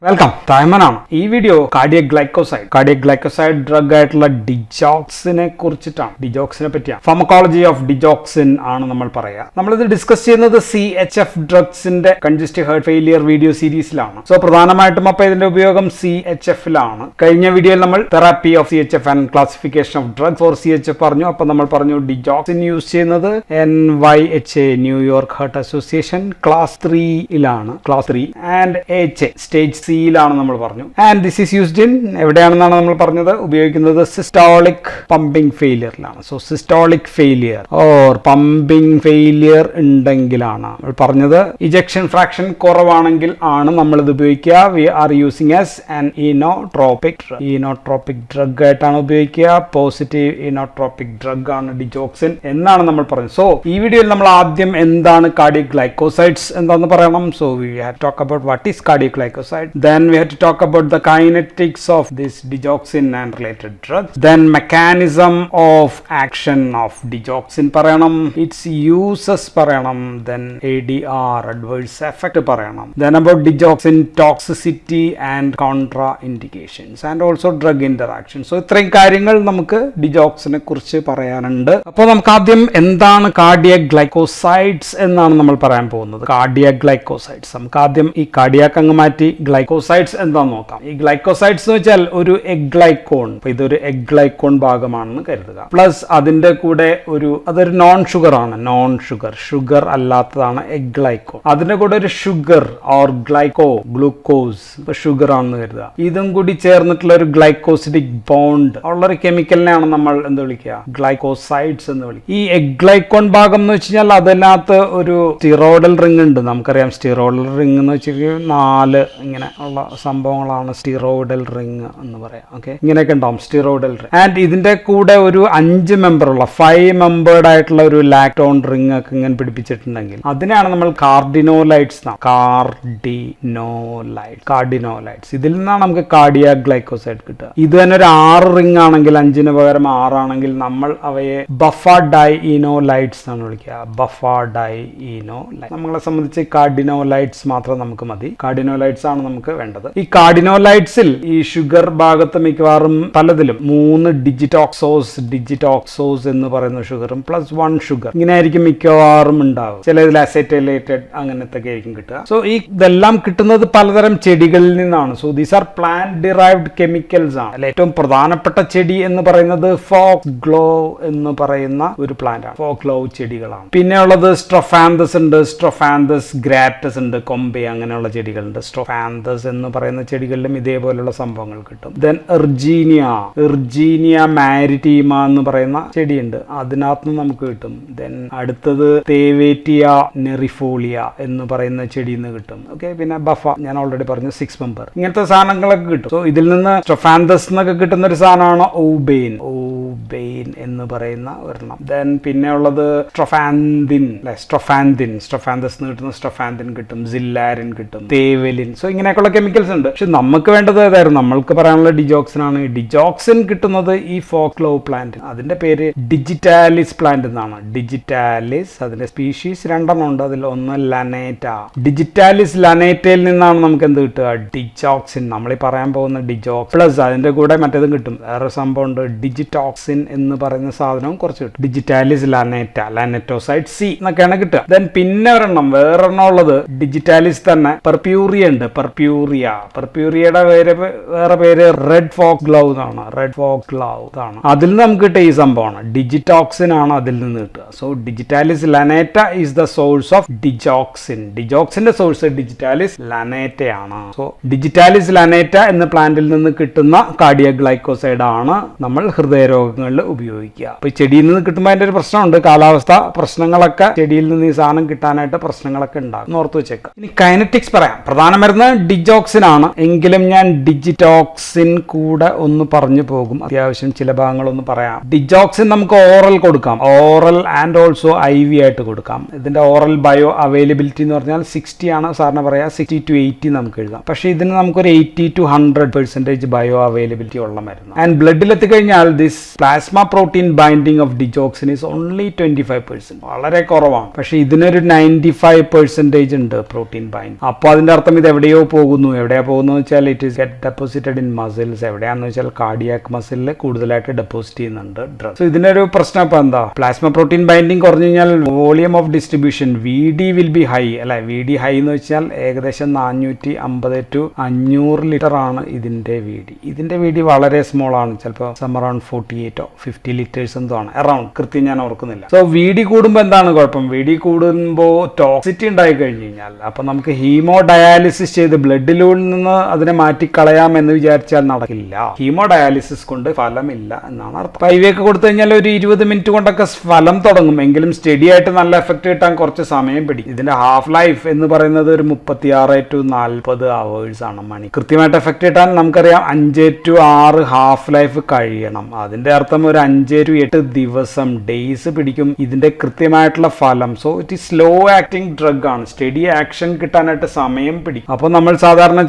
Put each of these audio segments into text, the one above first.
Welcome തായ്മനാണ്. ഈ video cardiac glycoside drug ആയിട്ടുള്ള ഡിജോക്സിനെ കുറിച്ചിട്ടാണ്. ഡിജോക്സിനെ പറ്റിയാണ്. ഫാർമക്കോളജി ഓഫ് ഡിജോക്സിൻ ആണ് നമ്മൾ പറയാ. നമ്മളിത് ഡിസ്കസ് ചെയ്യുന്നത് CHF ഡ്രഗ്സിന്റെ കൺജസ്റ്റീവ് ഹാർട്ട് ഫെയിലിയർ വീഡിയോ സീരീസിലാണ്. സോ പ്രധാനമായിട്ടും അപ്പൊ ഇതിന്റെ ഉപയോഗം CHF-ലാണ്. കഴിഞ്ഞ വീഡിയോയിൽ നമ്മൾ therapy of CHF and classification of drug for CHF പറഞ്ഞു. അപ്പൊ നമ്മൾ പറഞ്ഞു ഡിജോക്സിൻ യൂസ് ചെയ്യുന്നത് NYHA New York heart association class 3-ലാണ്. ക്ലാസ് 3 ആൻഡ് HA സ്റ്റേജ് ലാണ് നമ്മൾ പറഞ്ഞു. And this is used in എവിടെയാണെന്നാണ് നമ്മൾ പറഞ്ഞത്, ഉപയോഗിക്കുന്നത് സിസ്റ്റോളിക് പമ്പിംഗ് ഫെയിലിയറിലാണ്. So systolic failure or pumping failure ഉണ്ടെങ്കിലാണ് നമ്മൾ പറഞ്ഞത്. ഇജക്ഷൻ ഫ്രാക്ഷൻ കുറവാണെങ്കിൽ ആണ് നമ്മൾ ഇത് ഉപയോഗിക്കുക. We are using as an inotropic drug ആയിട്ടാണ് ഉപയോഗിക്കുക. പോസിറ്റീവ് ഈനോട്രോപിക് ഡ്രഗ് ആണ് ഡിജോക്സിൻ എന്നാണ് നമ്മൾ പറഞ്ഞത്. സോ ഈ വീഡിയോയിൽ നമ്മൾ ആദ്യം എന്താണ് കാർഡിയക് ഗ്ലൈക്കോസൈഡ്സ് എന്താണെന്ന് പറയണം. So we have talk about what is cardiac glycoside. Then we have to talk about the kinetics of this digoxin and related drugs. Then mechanism of action of digoxin parayanam, its uses parayanam. Then ADR, adverse effect parayanam. Then about digoxin toxicity and contraindications and also drug interaction. So ഇത്രയും കാര്യങ്ങൾ നമുക്ക് ഡിജോക്സിനെ കുറിച്ച് പറയാനുണ്ട്. അപ്പോൾ നമുക്ക് ആദ്യം എന്താണ് cardiac glycosides എന്നാണ് നമ്മൾ പറയാൻ പോകുന്നത്. കാർഡിയക് ഗ്ലൈക്കോസൈഡ്സ് നമുക്ക് ആദ്യം ഈ കാർഡിയാക് അങ്ങ് മാറ്റി ഗ്ലൈക്കോസൈഡ്സ് എന്താന്ന് നോക്കാം. ഈ ഗ്ലൈക്കോസൈഡ്സ് എന്ന് വെച്ചാൽ ഒരു എഗ്ഗ്ലൈക്കോൺ. ഇതൊരു എഗ്ഗ്ലൈക്കോൺ ഭാഗമാണെന്ന് കരുതുക. പ്ലസ് അതിന്റെ കൂടെ അതൊരു നോൺ ഷുഗർ ആണ്. ഷുഗർ അല്ലാത്തതാണ് എഗ്ഗ്ലൈക്കോൺ. അതിന്റെ കൂടെ ഒരു ഷുഗർ ഓർ ഗ്ലൂക്കോസ് ഷുഗർ ആണെന്ന് കരുതുക. ഇതും കൂടി ചേർന്നിട്ടുള്ള ഒരു ഗ്ലൈക്കോസിഡിക് ബോണ്ട് ഉള്ളൊരു കെമിക്കലിനെയാണ് നമ്മൾ എന്ത് വിളിക്കുക, ഗ്ലൈക്കോസൈഡ്സ് എന്ന് വിളിക്കുക. ഈ എഗ്ഗ്ലൈക്കോൺ ഭാഗം എന്ന് വെച്ച് കഴിഞ്ഞാൽ അതിനകത്ത് ഒരു സ്റ്റിറോയിഡൽ റിംഗ് ഉണ്ട്. നമുക്കറിയാം സ്റ്റിറോയിഡൽ റിംഗ് എന്ന് വെച്ചാൽ 4 ഇങ്ങനെ ഉള്ള സംഭവങ്ങളാണ് സ്റ്റിറോയിഡൽ റിംഗ് എന്ന് പറയാം. ഓക്കെ, ഇങ്ങനെയൊക്കെ ഉണ്ടാവും സ്റ്റിറോയിഡൽ റിംഗ്. ആൻഡ് ഇതിന്റെ കൂടെ ഒരു 5 മെമ്പറുള്ള 5 മെമ്പേർഡ് ആയിട്ടുള്ള ഒരു ലാക്ടോൺ റിംഗ് ഒക്കെ ഇങ്ങനെ പിടിപ്പിച്ചിട്ടുണ്ടെങ്കിൽ അതിനാണ് നമ്മൾ കാർഡിനോലൈറ്റ്സ്. കാർഡിനോലൈറ്റ്സ് ഇതിൽ നിന്നാണ് നമുക്ക് കാർഡിയാക് ഗ്ലൈക്കോസൈഡ് കിട്ടുക. ഇത് തന്നെ ഒരു 6 റിംഗ് ആണെങ്കിൽ 5-ന് പകരം 6 ആണെങ്കിൽ നമ്മൾ അവയെ ബഫ-ഡൈഇനോലൈറ്റ്സ് ആണ് വിളിക്കുക. ബഫ-ഡൈഇനോലൈറ്റ് നമ്മളെ സംബന്ധിച്ച് കാർഡിനോലൈറ്റ്സ് മാത്രം നമുക്ക് മതി. കാർഡിനോലൈറ്റ്സ് ആണ് നമുക്ക് വേണ്ടത്. ഈ കാർഡിനോലൈറ്റ്സിൽ ഈ ഷുഗർ ഭാഗത്ത് മിക്കവാറും പലതിലും 3 ഡിജിറ്റോക്സോസ് എന്ന് പറയുന്ന ഷുഗറും പ്ലസ് 1 ഷുഗർ ഇങ്ങനെ ആയിരിക്കും മിക്കവാറും ഉണ്ടാവും. ചിലതിൽ അസെറ്റൈലേറ്റഡ് അങ്ങനത്തെ ആയിരിക്കും കിട്ടുക. സോ ഇതെല്ലാം കിട്ടുന്നത് പലതരം ചെടികളിൽ നിന്നാണ്. So these are plant derived chemicals ആണ്. ഏറ്റവും പ്രധാനപ്പെട്ട ചെടി എന്ന് പറയുന്നത് ഫോക്സ്ഗ്ലോവ് എന്ന് പറയുന്ന ഒരു പ്ലാന്റ് ആണ്. ഫോക്സ്ഗ്ലോവ് ചെടികളാണ്. പിന്നെ ഉള്ളത് സ്ട്രോഫാന്തസ് ഉണ്ട്, സ്ട്രോഫാന്തസ് ഗ്രാറ്റസ് ഉണ്ട്, കൊമ്പെ അങ്ങനെയുള്ള ചെടികളുണ്ട്. സ്ട്രോഫാന്തസ് എന്ന് പറയുന്ന ചെടികളിലും ഇതേപോലുള്ള സംഭവങ്ങൾ കിട്ടും. ദെൻ എർജീനിയ മാരിറ്റീമ എന്ന് പറയുന്ന ചെടിയുണ്ട്, അതിനകത്ത് നമുക്ക് കിട്ടും. ദെൻ അടുത്തത് തേവേറ്റിയ നെറിഫോളിയ എന്ന് പറയുന്ന ചെടിയിൽ നിന്ന് കിട്ടും. ഓക്കെ, പിന്നെ ബഫ ഞാൻ ഓൾറെഡി പറഞ്ഞു 6 മെമ്പർ ഇങ്ങനത്തെ സാധനങ്ങളൊക്കെ കിട്ടും. സോ ഇതിൽ നിന്ന് സ്ട്രോഫാന്തസ് എന്നൊക്കെ കിട്ടുന്ന ഒരു സാധനമാണ് ഔബെയിൻ എന്ന് പറയുന്ന ഒരെണ്ണം. ദെൻ പിന്നെ ഉള്ളത് സ്ട്രോഫാന്തസ് കിട്ടുന്ന സ്ട്രോഫാന്തിൻ കിട്ടും, സില്ലാരിൻ കിട്ടും, തേവലിൻ. സോ ഇങ്ങനെയൊക്കെയുള്ള കെമിക്കൽസ് ഉണ്ട്. പക്ഷെ നമുക്ക് വേണ്ടത് ഏതായിരുന്നു, നമ്മൾക്ക് പറയാനുള്ള ഡിജോക്സിൻ ആണ്. ഡിജോക്സിൻ കിട്ടുന്നത് ഈ ഫോക്സ്ഗ്ലോവ് പ്ലാന്റ്, അതിന്റെ പേര് ഡിജിറ്റാലിസ് പ്ലാന്റ് എന്നാണ്. ഡിജിറ്റാലിസ് അതിന്റെ സ്പീഷീസ് 2 ഉണ്ട്. അതിൽ ഒന്ന് ലനേറ്റ. ഡിജിറ്റാലിസ് ലനേറ്റയിൽ നിന്നാണ് നമുക്ക് എന്ത് കിട്ടുക, ഡിജോക്സിൻ. നമ്മൾ ഈ പറയാൻ പോകുന്ന ഡിജോക്സ് പ്ലസ് അതിന്റെ കൂടെ മറ്റേതും കിട്ടും. വേറെ സംഭവം ഉണ്ട്, ഡിജിറ്റോക്സിൻ എന്ന് പറയുന്ന സാധനവും കുറച്ച് കിട്ടും. ഡിജിറ്റാലിസ് ലാനറ്റോസൈഡ് C എന്നൊക്കെയാണ് കിട്ടുക. ദെൻ പിന്നെ വേറൊരെണ്ണം ഉള്ളത് ഡിജിറ്റാലിസ് തന്നെ പെർപ്യൂറിയ ഉണ്ട്. പെർപ്യൂറിയയുടെ വേറെ പേര് റെഡ് ഫോക്സ്ഗ്ലോവ് ആണ്. അതിൽ നിന്ന് നമുക്ക് കിട്ടിയ ഈ സംഭവമാണ് ഡിജിറ്റോക്സിൻ ആണ് അതിൽ നിന്ന് കിട്ടുക. So digitalis lanata is the source of digoxin. ഡിജോക്സിന്റെ സോഴ്സ് ഡിജിറ്റാലിസ് ലനേറ്റ ആണ്. സോ ഡിജിറ്റാലിസ് ലനേറ്റ എന്ന പ്ലാന്റിൽ നിന്ന് കിട്ടുന്ന കാർഡിയക് ഗ്ലൈക്കോസൈഡ് ആണ് നമ്മൾ ഹൃദയരോഗങ്ങളിൽ ഉപയോഗിക്കുക. അപ്പൊ ചെടിയിൽ നിന്ന് കിട്ടുമ്പോൾ അതിന്റെ ഒരു പ്രശ്നമുണ്ട്, കാലാവസ്ഥ പ്രശ്നങ്ങളൊക്കെ ചെടിയിൽ നിന്ന് ഈ സാധനം കിട്ടാനായിട്ട് പ്രശ്നങ്ങളൊക്കെ ഉണ്ടാകും, ഓർത്ത് വെച്ചേക്കാം. ഇനി കൈനറ്റിക്സ് പറയാം. പ്രധാന മരുന്ന് ഡിജോക്സിൻ ആണ്, എങ്കിലും ഞാൻ ഡിജിറ്റോക്സിൻ കൂടെ ഒന്ന് പറഞ്ഞു പോകും. അത്യാവശ്യം ചില ഭാഗങ്ങളൊന്ന് പറയാം. ഡിജോക്സിൻ നമുക്ക് ഓറൽ കൊടുക്കാം, ഓറൽ ആൻഡ് ഓൾസോ IV ആയിട്ട് കൊടുക്കാം. ഇതിന്റെ ഓറൽ ബയോ അവൈലബിലിറ്റി എന്ന് പറഞ്ഞാൽ 60 ആണ് സാറിന് പറയാം, 60 to 80 നമുക്ക് എഴുതാം. പക്ഷേ ഇതിന് നമുക്കൊരു 80 to 100% ബയോ അവൈലബിലിറ്റി ഉള്ള മരുന്ന്. ആൻഡ് ബ്ലഡിൽ എത്തിക്കഴിഞ്ഞാൽ this plasma protein binding of digoxin is only 25%, വളരെ കുറവാണ്. പക്ഷേ ഇതിനൊരു 95% ഉണ്ട് പ്രോട്ടീൻ ബൈൻഡ്. അപ്പോൾ അതിന്റെ അർത്ഥം ഇത് എവിടെയോ പോകും പോകുന്നു. എവിടെയാ പോകുന്നത് വെച്ചാൽ it is get deposited in muscles. എവിടെയാണെന്ന് വെച്ചാൽ കാർഡിയാക് മസിലിൽ കൂടുതലായിട്ട് ഡെപ്പോസിറ്റ് ചെയ്യുന്നുണ്ട് ഡ്രഗ്. സോ ഇതിനൊരു പ്രശ്നം ഇപ്പൊ എന്താ, പ്ലാസ്മ പ്രോട്ടീൻ ബൈൻഡിങ് കുറഞ്ഞു കഴിഞ്ഞാൽ volume of distribution VD will be high അല്ലെ. VD ഹൈ എന്ന് വെച്ചാൽ ഏകദേശം 450 to 500 ലിറ്റർ ആണ് ഇതിന്റെ VD. ഇതിന്റെ VD വളരെ സ്മോൾ ആണ്, ചിലപ്പോൾ സം അറൌണ്ട് 48 or 50 ലിറ്റേഴ്സ് എന്തോ ആണ്, അറൌണ്ട്, കൃത്യം ഞാൻ ഓർക്കുന്നില്ല. സോ VD കൂടുമ്പോൾ എന്താണ് കുഴപ്പം, VD കൂടുമ്പോൾ ടോക്സിറ്റി ഉണ്ടായി കഴിഞ്ഞു കഴിഞ്ഞാൽ അപ്പൊ നമുക്ക് ഹീമോ ഡയാലിസിസ് ചെയ്ത് ബ്ലഡിലൂടെ നിന്ന് അതിനെ മാറ്റിക്കളയാം എന്ന് വിചാരിച്ചാൽ നടക്കില്ല. ഹീമോ ഡയാലിസിസ് കൊണ്ട് ഫലമില്ല എന്നാണ് അർത്ഥം. IV ഒക്കെ കൊടുത്തു കഴിഞ്ഞാൽ ഒരു 20 മിനിറ്റ് കൊണ്ടൊക്കെ ഫലം തുടങ്ങും, എങ്കിലും സ്റ്റഡി ആയിട്ട് നല്ല എഫക്ട് കിട്ടാൻ കുറച്ച് സമയം പിടിക്കും. ഇതിന്റെ ഹാഫ് ലൈഫ് എന്ന് പറയുന്നത് ഒരു 36 to 40 hours ആണ്, മണി. കൃത്യമായിട്ട് എഫക്ട് കിട്ടാൻ നമുക്കറിയാം 5 to 6 ഹാഫ് ലൈഫ് കഴിയണം. അതിന്റെ അർത്ഥം ഒരു 5 to 8 ദിവസം, ഡേയ്സ് പിടിക്കും ഇതിന്റെ കൃത്യമായിട്ടുള്ള ഫലം. So it is slow acting drug ആണ്, സ്റ്റഡി ആക്ഷൻ കിട്ടാനായിട്ട് സമയം പിടിക്കും. അപ്പോൾ നമ്മൾ സാധാരണ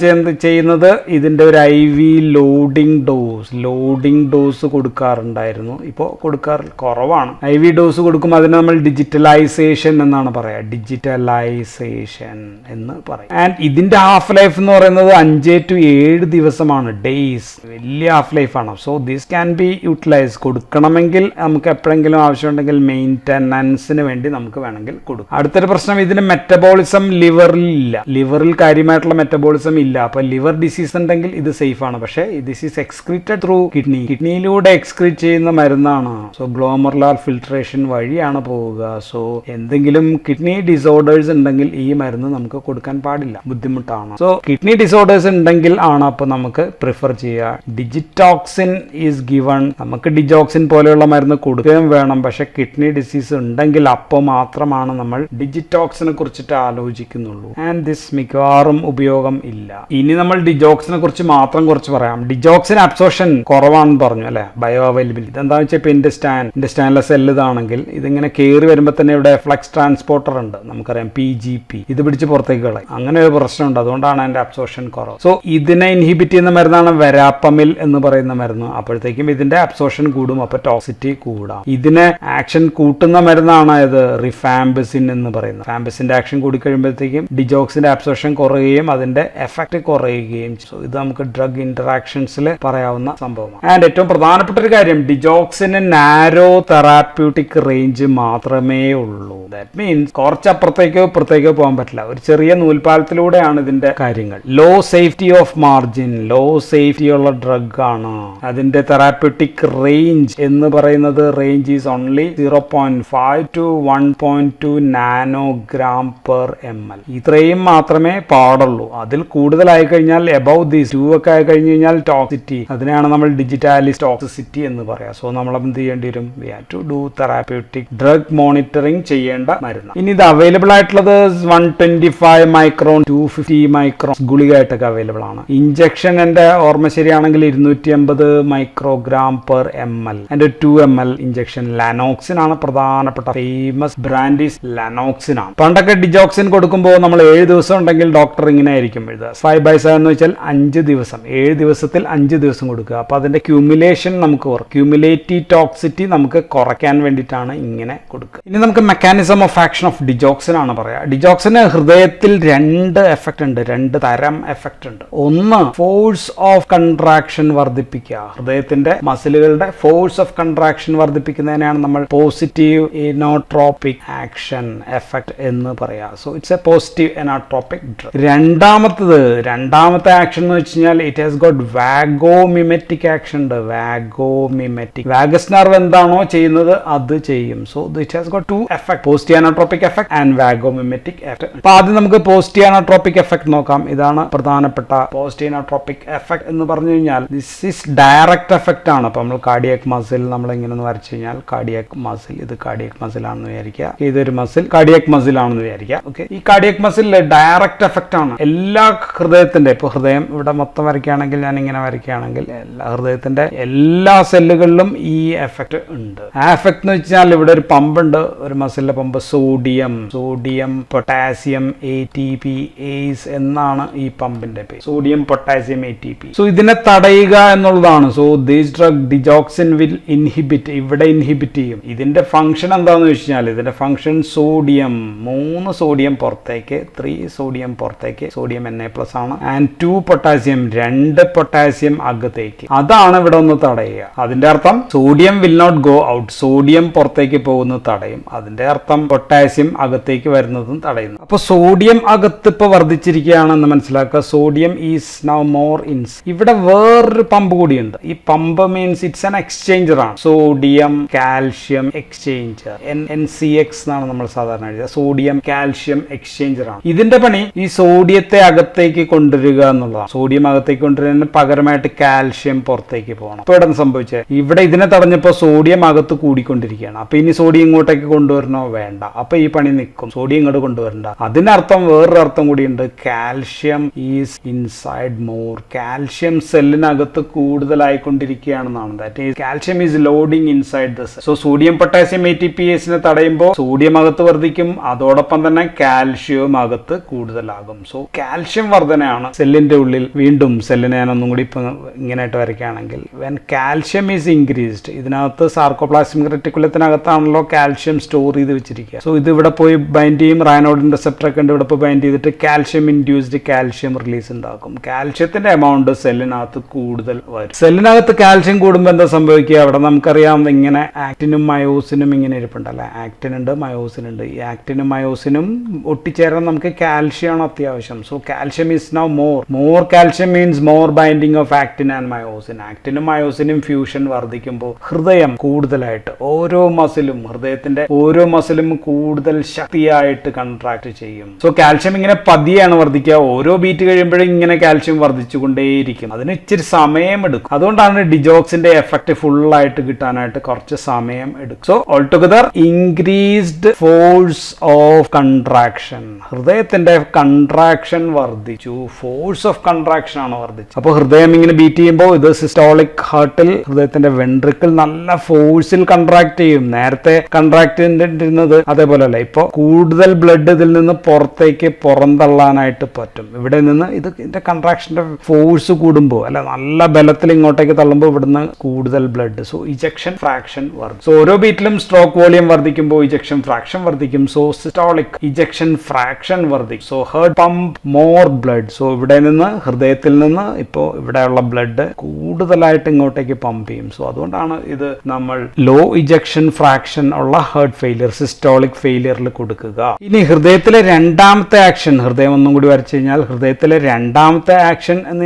ചെയ്യുന്നത് ഇതിന്റെ ഒരു IV ലോഡിംഗ് ഡോസ് കൊടുക്കാറുണ്ടായിരുന്നു, ഇപ്പോൾ കൊടുക്കാറ് കുറവാണ്. IV ഡോസ് കൊടുക്കുമ്പോൾ അതിന് നമ്മൾ ഡിജിറ്റലൈസേഷൻ എന്നാണ് പറയാ, ഡിജിറ്റലൈസേഷൻ എന്ന് പറയും. ആൻഡ് ഇതിന്റെ ഹാഫ് ലൈഫ് എന്ന് പറയുന്നത് 5 to 7 ദിവസമാണ്, ഡേയ്സ്, വലിയ ഹാഫ് ലൈഫ് ആണ്. So this can be utilise. കൊടുക്കണമെങ്കിൽ നമുക്ക് എപ്പോഴെങ്കിലും ആവശ്യമുണ്ടെങ്കിൽ മെയിൻ്റനൻസിന് വേണ്ടി നമുക്ക് വേണമെങ്കിൽ കൊടുക്കും. അടുത്തൊരു പ്രശ്നം, ഇതിന് മെറ്റബോളിസം ലിവറിൽ ഇല്ല, ലിവറിൽ കാര്യമായിട്ടുള്ള മെറ്റബോളിസം ഇല്ല. അപ്പൊ ലിവർ ഡിസീസ് ഉണ്ടെങ്കിൽ ഇത് സേഫ് ആണ്. പക്ഷേ ദിസ് ഈസ് എക്സ്ക്രീറ്റഡ് ത്രൂ കിഡ്നിയിലൂടെ എക്സ്ക്രീറ്റ് ചെയ്യുന്ന മരുന്നാണ്. സോ ഗ്ലോമറുലാർ ഫിൽട്രേഷൻ വഴിയാണ് പോവുക. സോ എന്തെങ്കിലും കിഡ്നി ഡിസോർഡേഴ്സ് ഉണ്ടെങ്കിൽ ഈ മരുന്ന് നമുക്ക് കൊടുക്കാൻ പാടില്ല, ബുദ്ധിമുട്ടാണ്. സോ കിഡ്നി ഡിസോർഡേഴ്സ് ഉണ്ടെങ്കിൽ ആണ് അപ്പൊ നമുക്ക് പ്രിഫർ ചെയ്യുക. Digitoxin is given. നമുക്ക് ഡിജോക്സിൻ പോലെയുള്ള മരുന്ന് കൊടുക്കുകയും വേണം, പക്ഷെ കിഡ്നി ഡിസീസ് ഉണ്ടെങ്കിൽ അപ്പോൾ മാത്രമാണ് നമ്മൾ ഡിജിറ്റോക്സിനെ കുറിച്ചിട്ട് ആലോചിക്കുന്നുള്ളൂ. ആൻഡ് ദിസ് മിക്കവാറും ഉപയോഗം ഇല്ല. ഇനി നമ്മൾ ഡിജോക്സിനെ കുറിച്ച് മാത്രം കുറച്ച് പറയാം. ഡിജോക്സിൻ അബ്സോർഷൻ കുറവാണെന്ന് പറഞ്ഞു അല്ലെ, ബയോ അവൈലബിലിറ്റി. ഇതെന്താണെന്ന് വെച്ചാൽ ഇപ്പൊ ഇൻഡസ്റ്റാനിലെ സെല്ല് ഇതാണെങ്കിൽ ഇതിങ്ങനെ കയറി വരുമ്പോൾ തന്നെ ഇവിടെ ഫ്ലക്സ് ട്രാൻസ്പോർട്ടർ ഉണ്ട്, നമുക്കറിയാം PGP, ഇത് പിടിച്ച് പുറത്തേക്ക് കളയും. അങ്ങനെ ഒരു പ്രശ്നമുണ്ട്, അതുകൊണ്ടാണ് അതിന്റെ അബ്സോർഷൻ കുറവ്. സോ ഇതിനെ ഇൻഹിബിറ്റ് ചെയ്യുന്ന മരുന്നാണ് വെരാപ്പമിൽ എന്ന് പറയുന്ന മരുന്ന്. അപ്പോഴത്തേക്കും ഇതിന്റെ അബ്സോർഷൻ കൂടും, അപ്പൊ ടോക്സിറ്റി കൂടാം. ഇതിനെ ആക്ഷൻ കൂട്ടുന്ന മരുന്നാണ് ഇത് റിഫാംബസിൻ എന്ന് പറയുന്നത്. ഫാംബസിന്റെ ആക്ഷൻ കൂടി കഴിയുമ്പോഴത്തേക്കും ഡിജോക്സിന്റെ അബ്സോർഷൻ കുറയുകയും അതിന്റെ എഫക്ട് കുറയുകയും. സോ ഇത് നമുക്ക് ഡ്രഗ് ഇന്ററാക്ഷൻസിൽ പറയാവുന്ന സംഭവമാണ്. ആൻഡ് ഏറ്റവും പ്രധാനപ്പെട്ട ഒരു കാര്യം, ഡിജോക്സിന് നാരോ തെറാപ്യൂട്ടിക് റേഞ്ച് മാത്രമേ ഉള്ളൂ. ദാറ്റ് മീൻസ് കുറച്ചപ്പുറത്തേക്കോ ഇപ്പുറത്തേക്കോ പോകാൻ പറ്റില്ല, ഒരു ചെറിയ നൂൽപാലത്തിലൂടെയാണ് ഇതിന്റെ കാര്യങ്ങൾ. Low safety of margin, low safety ഉള്ള ഡ്രഗ് ആണ്. അതിന്റെ തെറാപ്യൂട്ടിക് റേഞ്ച് എന്ന് പറയുന്നത് range is only 0.5 to 1.2 nanogram per ml. ഇത്രയും മാത്രമേ പാടുള്ളൂ. അതിൽ കൂടുതലായി കഴിഞ്ഞാൽ എബവ് ദീസ് 2 ഒക്കെ ആയി കഴിഞ്ഞു കഴിഞ്ഞാൽ ടോക്സിറ്റി, അതിനെയാണ് നമ്മൾ ഡിജിറ്റാലിസ് ടോക്സിസിറ്റി എന്ന് പറയാം. സോ നമ്മൾ എന്ത് ചെയ്യേണ്ടി വരും, we have to do therapeutic drug monitoring ചെയ്യേണ്ട മരുന്ന്. ഇനി ഇത് അവൈലബിൾ ആയിട്ടുള്ളത് 125 മൈക്രോൺ 250 മൈക്രോൺ ഗുളികയായിട്ടൊക്കെ അവൈലബിൾ ആണ്. ഇഞ്ചക്ഷൻ എന്റെ ഓർമ്മ ശരിയാണെങ്കിൽ 250 മൈക്രോഗ്രാം പെർ ml. അതിന്റെ 2 ml ഇഞ്ചക്ഷൻ. ലാനോക്സിൻ ആണ് പ്രധാനപ്പെട്ട ഫേമസ് ബ്രാൻഡ് ഈസ് ലാനോക്സിൻ ആണ്. പണ്ടൊക്കെ ഡിജോക്സിൻ കൊടുക്കുമ്പോൾ നമ്മൾ 7 ദിവസം ഉണ്ടെങ്കിൽ ഡോക്ടർ ഇങ്ങനെ ആയിരിക്കും എഴുതുക, 5/7 എന്ന് വെച്ചാൽ 5 ദിവസം, 7 ദിവസത്തിൽ 5 ദിവസം കൊടുക്കുക. അപ്പൊ അതിന്റെ ക്യൂമുലേഷൻ നമുക്ക് ക്യൂമുലേറ്റീവ് ടോക്സിറ്റി നമുക്ക് കുറയ്ക്കാൻ വേണ്ടിയിട്ടാണ് ഇങ്ങനെ കൊടുക്കുക. ഇനി നമുക്ക് mechanism of action of digoxin ആണ് പറയാം. ഡിജോക്സിന് ഹൃദയത്തിൽ 2 എഫക്ട് ഉണ്ട്, 2 തരം എഫക്ട് ഉണ്ട്. ഒന്ന്, ഫോഴ്സ് ഓഫ് കൺട്രാക്ഷൻ വർദ്ധിപ്പിക്കുക. ഹൃദയത്തിന്റെ മസിലുകളുടെ ഫോഴ്സ് ഓഫ് കൺട്രാക്ഷൻ വർദ്ധിപ്പിക്കുന്നതിനാണ് നമ്മൾ പോസിറ്റീവ് ഇനോട്രോപിക് ആക്ഷൻ എഫക്ട് എന്ന് പറയാം. So it's a positive inotropic drug. രണ്ടാമത്തെ ആക്ഷൻ എന്ന് വെച്ച് കഴിഞ്ഞാൽ it has got vagomimetic action ഉണ്ട്. വാഗസ് നെർവ് എന്താണോ ചെയ്യുന്നത് അത് ചെയ്യും. So it has got 2 effect, positive inotropic effect and vagomimetic effect. അപ്പൊ ആദ്യം നമുക്ക് പോസിറ്റീവ് ഇനോട്രോപിക് എഫക്ട് നോക്കാം. ഇതാണ് പ്രധാനപ്പെട്ട പോസിറ്റീവ് ഇനോട്രോപിക് എഫക്ട് എന്ന് പറഞ്ഞു കഴിഞ്ഞാൽ ദിസ് ഈസ് ഡയറക്റ്റ് എഫക്ട് ആണ്. അപ്പൊ നമ്മൾ കാർഡിയാക് മസിൽ നമ്മൾ ഇങ്ങനെ ഒന്ന് വരച്ചു കഴിഞ്ഞാൽ കാർഡിയാക് മസിൽ, ഇത് കാർഡിയാക് മസിൽ ആണെന്ന് വിചാരിക്കുക, ഇതൊരു മസിൽ കാർഡിയാക് മസിൽ ആണെന്ന് വിചാരിക്കുക. ഓക്കെ, ഈ കാർഡിയാക് മസിലിലെ ഡയറക്റ്റ് എഫക്ട് ആണ് എല്ലാ ഹൃദയത്തിന്റെ. ഇപ്പൊ ഹൃദയം ഇവിടെ മൊത്തം വരയ്ക്കുകയാണെങ്കിൽ, ഞാൻ ഇങ്ങനെ വരയ്ക്കുകയാണെങ്കിൽ എല്ലാ ഹൃദയത്തിന്റെ എല്ലാ സെല്ലുകളിലും ഈ എഫക്ട് ഉണ്ട്. ആ എഫക്ട് എന്ന് വെച്ചാൽ ഇവിടെ ഒരു പമ്പ് ഉണ്ട്, ഒരു മസിലിലെ pump, sodium potassium ATP ACE എന്നാണ് ഈ പമ്പിന്റെ പേര്, സോഡിയം പൊട്ടാസ്യം ATP. സോ ഇതിനെ തടയുക എന്നുള്ളതാണ്. So this drug digoxin will inhibit, ഇവിടെ ഇൻഹിബിറ്റ് ചെയ്യും. ഇതിന്റെ ഫംഗ്ഷൻ എന്താന്ന് വെച്ചാൽ, ഇതിന്റെ ഫംഗ്ഷൻ സോഡിയം 3 സോഡിയം പുറത്തേക്ക്, 3 സോഡിയം പുറത്തേക്ക്, സോഡിയം Na+ ആണ്, ആൻഡ് 2 പൊട്ടാസ്യം, 2 പൊട്ടാസ്യം അകത്തേക്ക്. അതാണ് ഇവിടെ ഒന്ന് തടയുക. അതിന്റെ അർത്ഥം sodium will not go out, sodium പുറത്തേക്ക് പോകുന്നത് തടയും. അതിന്റെ അർത്ഥം പൊട്ടാസ്യം അകത്തേക്ക് വരുന്നതും തടയുന്നു. അപ്പൊ സോഡിയം അകത്ത് ഇപ്പൊ വർദ്ധിച്ചിരിക്കുകയാണെന്ന് മനസ്സിലാക്കുക. സോഡിയം ഈസ് നൗ മോർ ഇൻസ്. ഇവിടെ വേറൊരു പമ്പ് കൂടിയുണ്ട്. ഈ pump means it's an exchanger ആണ്. സോഡിയം കാൽഷ്യം എക്സ്ചേഞ്ചർ, NCX എന്നാണ് നമ്മൾ സാധാരണ എഴുതുക. സോഡിയം കാൽഷ്യം എക്സ്ചേഞ്ചർ ആണ്. ഇതിന്റെ പണി ഈ സോഡിയത്തെ അകത്തേക്ക് കൊണ്ടുവരിക എന്നുള്ളതാണ്. സോഡിയം അകത്തേക്ക് കൊണ്ടുവരുന്നതിന് പകരമായിട്ട് കാൽഷ്യം പുറത്തേക്ക് പോകണം. അപ്പൊ ഇവിടെ സംഭവിച്ചത്, ഇവിടെ ഇതിനെ തടഞ്ഞപ്പോൾ സോഡിയം അകത്ത് കൂടിക്കൊണ്ടിരിക്കുകയാണ്. അപ്പൊ ഇനി സോഡിയം ഇങ്ങോട്ടേക്ക് കൊണ്ടുവരണോ? വേണ്ട. അപ്പൊ ഈ പണി നിൽക്കും, സോഡിയം ഇങ്ങോട്ട് കൊണ്ടുവരണ്ട. അതിനർത്ഥം വേറൊരു അർത്ഥം കൂടിയുണ്ട്, calcium is inside more. Calcium സെല്ലിനകത്ത് കൂടുതലായിക്കൊണ്ടിരിക്കുകയാണെന്നാണ്. That is calcium is loading inside the cell. So sodium potassium ATPase തടയുമ്പോൾ സോഡിയം അകത്ത് വർദ്ധിക്കും, അതോടൊപ്പം തന്നെ കാൽഷ്യവും അകത്ത് കൂടുതലാകും. സോ കാൽഷ്യം വർധനയാണ് സെല്ലിന്റെ ഉള്ളിൽ. വീണ്ടും സെല്ലിനെ ഞാനൊന്നും കൂടി ഇപ്പൊ ഇങ്ങനെയായിട്ട് വരയ്ക്കുകയാണെങ്കിൽ, വെൻ കാൽഷ്യം ഈസ് ഇൻക്രീസ്ഡ്, ഇതിനകത്ത് സാർക്കോപ്ലാസ്മിക് റെറ്റിക്കുലത്തിനകത്താണല്ലോ കാൽഷ്യം സ്റ്റോർ ചെയ്ത് വെച്ചിരിക്കുക. സോ ഇത് ഇവിടെ പോയി ബൈൻഡ് ചെയ്യും, റയനോഡിൻ റിസപ്റ്റർ ഒക്കെ ഉണ്ട്, ഇവിടെ പോയി ബൈൻഡ് ചെയ്തിട്ട് കാൽഷ്യം ഇൻഡ്യൂസ്ഡ് കാൽഷ്യം റിലീസ് ഉണ്ടാക്കും. കാൽഷ്യത്തിന്റെ എമൗണ്ട് സെല്ലിനകത്ത് കൂടുതൽ വരും. സെല്ലിനകത്ത് കാൽഷ്യം കൂടുമ്പോൾ എന്താ സംഭവിക്കുക? അവിടെ നമുക്കറിയാം, ഇങ്ങനെ ആക്ടിനും മയോസിനും ഇങ്ങനെ ഇരിപ്പുണ്ടല്ലേ. ആക്ടിൻ ഉണ്ട്, മയോസിൻ ഉണ്ട്. ഈ ആക്ടിനും മയോസിനും ഒട്ടിച്ചേരാൻ നമുക്ക് കാൽഷ്യമാണ് അത്യാവശ്യം. So calcium is now more calcium means more binding of actin and myosin. ആക്ടിനും മയോസിനും ഫ്യൂഷൻ വർദ്ധിക്കുമ്പോൾ ഹൃദയം കൂടുതലായിട്ട് ഓരോ മസിലും, ഹൃദയത്തിന്റെ ഓരോ മസിലും കൂടുതൽ ശക്തിയായിട്ട് കൺട്രാക്ട് ചെയ്യും. സോ കാൽഷ്യം ഇങ്ങനെ പതിയാണ് വർദ്ധിക്കുക. ഓരോ ബീറ്റ് കഴിയുമ്പോഴും ഇങ്ങനെ കാൽഷ്യം വർദ്ധിച്ചുകൊണ്ടേയിരിക്കും. അതിന് ഇച്ചിരി സമയം എടുക്കും. അതുകൊണ്ടാണ് ഡിജോക്സിന്റെ എഫക്ട് ഫുൾ ആയിട്ട് കിട്ടാനായിട്ട് കുറച്ച് സമയം എടുക്കും. So all together increased force of contraction. ഹൃദയത്തിന്റെ കൺട്രാക്ഷൻ വർദ്ധിച്ചു, ഫോഴ്സ് ഓഫ് കൺട്രാക്ഷൻ ആണ് വർദ്ധിച്ചു. അപ്പോൾ ഹൃദയം ഇങ്ങനെ ബീറ്റ് ചെയ്യുമ്പോൾ ഇത് സിസ്റ്റോളിക് ഹാർട്ടിൽ ഹൃദയത്തിന്റെ വെൻട്രിക്കിൾ നല്ല ഫോഴ്സിൽ കൺട്രാക്ട് ചെയ്യും. നേരത്തെ കൺട്രാക്ട് ചെയ്തിരുന്നത് അതേപോലെ അല്ല. ഇപ്പോൾ കൂടുതൽ ബ്ലഡ് ഇതിൽ നിന്ന് പുറത്തേക്ക് പുറന്തള്ളാനായിട്ട് പറ്റും. ഇവിടെ നിന്ന് ഇതിന്റെ കൺട്രാക്ഷന്റെ ഫോഴ്സ് കൂടുമ്പോൾ, അല്ല നല്ല ബലത്തിൽ ഇങ്ങോട്ടേക്ക് തള്ളുമ്പോൾ ഇവിടുന്ന് കൂടുതൽ ബ്ലഡ്. സോ ഇജക്ഷൻ ഫ്രാക്ഷൻ വർദ്ധിക്കും. സോ ഓരോ ബീറ്റിലും സ്ട്രോക്ക് വോളിയം വർദ്ധിക്കുമ്പോൾ ഇജക്ഷൻ ഫ്രാക്ഷൻ വർദ്ധിക്കും. സോ സിസ്റ്റോളിക് ഇജക്ഷൻ ഫ്രാക്ഷൻ വർദ്ധിക്കും. So heart pump more blood. So ഇവിടെ നിന്ന്, ഹൃദയത്തിൽ നിന്ന് ഇപ്പോൾ ഇവിടെയുള്ള ബ്ലഡ് കൂടുതലായിട്ട് ഇങ്ങോട്ടേക്ക് പമ്പ് ചെയ്യും. സോ അതുകൊണ്ടാണ് ഇത് നമ്മൾ ലോ ഇജക്ഷൻ ഫ്രാക്ഷൻ ഉള്ള ഹേർട്ട് ഫെയിലിയർ, സിസ്റ്റോളിക് ഫെയിലിയറിൽ കൊടുക്കുക. ഇനി ഹൃദയത്തിലെ രണ്ടാമത്തെ ആക്ഷൻ, ഹൃദയം ഒന്നും കൂടി വരച്ചു കഴിഞ്ഞാൽ ഹൃദയത്തിലെ രണ്ടാമത്തെ ആക്ഷൻ എന്ന്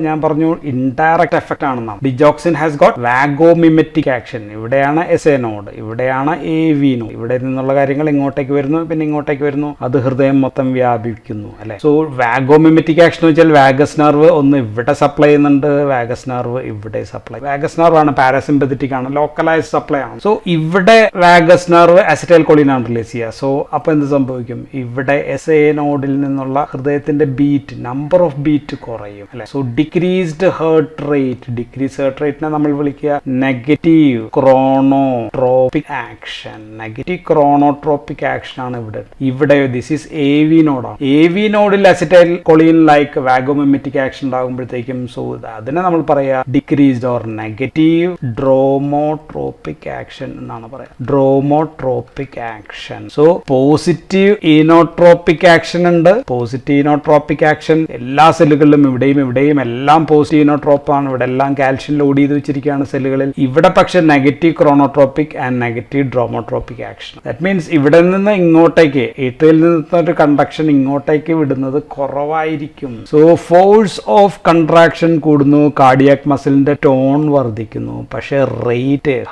ഞാൻ പറഞ്ഞു ഇൻഡയറക്റ്റ് എഫക്റ്റ് ആണെന്നാണ്. Digoxin has got vagomimetic action. ഇവിടെയാണ് SA നോഡ്, ഇവിടെയാണ് AV നോഡ്. ഇവിടെ നിന്നുള്ള കാര്യങ്ങൾ ഇങ്ങോട്ടേക്ക് വരുന്നു, പിന്നെ ഇങ്ങോട്ടേക്ക് വരുന്നു, അത് ഹൃദയം മൊത്തം വ്യാപിക്കുന്നു അല്ലെ. സോ വാഗോമിമെറ്റിക് ആക്ഷൻ എന്ന് വെച്ചാൽ വാഗസ് നെർവ് ഒന്ന് ഇവിടെ സപ്ലൈ ചെയ്യുന്നുണ്ട്, വാഗസ് നെർവ് ഇവിടെ സപ്ലൈ. വാഗസ് നെർവ് ആണ് പാരാസിമ്പത്തറ്റിക് ആണ്, ലോക്കലൈസ് സപ്ലൈ ആണ്. സോ ഇവിടെ വാഗസ് നെർവ് അസിറ്റൈൽ കോളിൻ ആണ് റിലീസ് ചെയ്യുക. സോ അപ്പൊ എന്ത് സംഭവിക്കും? ഇവിടെ SA നോഡിൽ നിന്നുള്ള ഹൃദയത്തിന്റെ ബീറ്റ്, നമ്പർ ഓഫ് ബീറ്റ് കുറയും അല്ലെ. So decreased heart rate. Decrease heart റേറ്റിനെ നമ്മൾ വിളിക്കുക negative chronotropic action. Negative chronotropic action ആണ് ഇവിടെ ദിസ് ഈസ് AV നോഡാണ്. AV നോഡിൽ acetyl choline like vagomimetic action ഉണ്ടാകുമ്പോഴത്തേക്കും സോ അതിനെ നമ്മൾ പറയാ decreased or negative dromotropic action എന്നാണ് പറയാ. Dromotropic action. So positive inotropic action ഉണ്ട്. പോസിറ്റീവ് ഈനോട്രോപിക് ആക്ഷൻ എല്ലാ സെല്ലുകളിലും, ഇവിടെയും എല്ലാം പോസിറ്റീവ് ഈനോട്രോപ്പ് ആണ്. ഇവിടെ എല്ലാം കാൽഷ്യം ലോഡ് ചെയ്ത് വെച്ചിരിക്കുകയാണ് സെല്ലുകളിൽ. ഇവിടെ പക്ഷെ negative chronotropic and negative dromotropic action. That means ഇവിടെ നിന്ന് ഇങ്ങോട്ടേക്ക്, ഏട്രിയയിൽ നിന്നൊരു കണ്ടക്ഷൻ ഇങ്ങോട്ടേക്ക് വിടുന്നത് കുറവായിരിക്കും. സോ ഫോഴ്സ് ഓഫ് കൺട്രാക്ഷൻ കൂടുന്നു, കാർഡിയാക് മസിലിന്റെ ടോൺ വർദ്ധിക്കുന്നു, പക്ഷെ